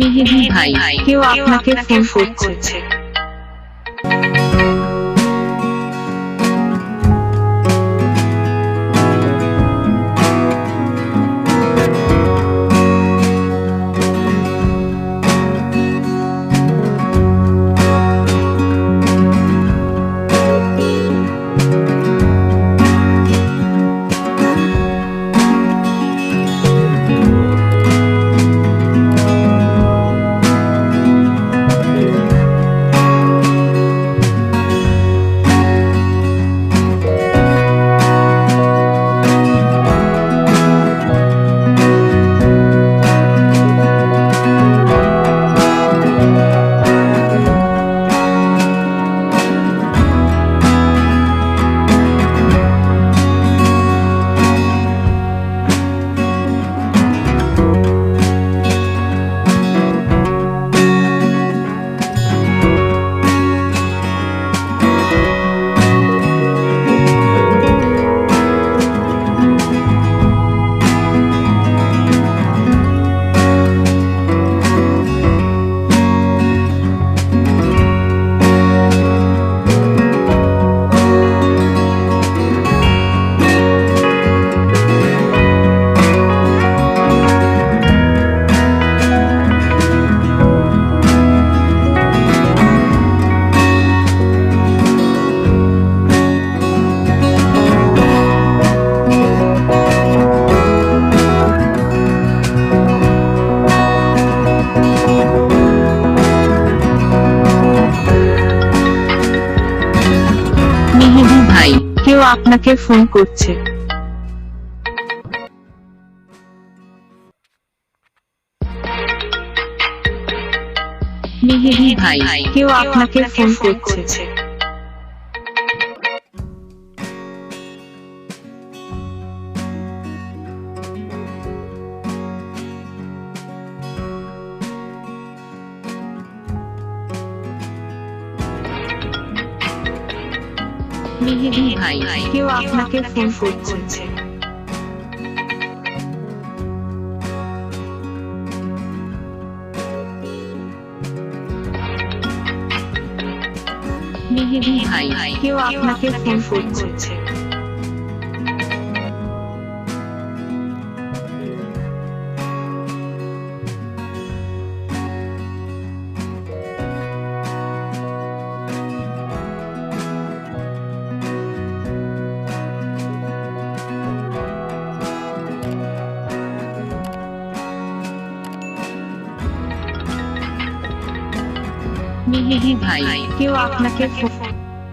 মেহেদী ভাই, কেউ আপনাকে ফোন করছে। মেহেদী ভাই, কেউ আপনাকে ফোন করছে। মেহেদী ভাই, কেউ আপনাকে ফোন করছে। মেহেদী ভাই, কেউ আপনাকে ফোন করছে। মেহেদী ভাই, কেউ আপনাকে ফোন করছে। মেহেদী ভাই, কেউ আপনাকে ফোন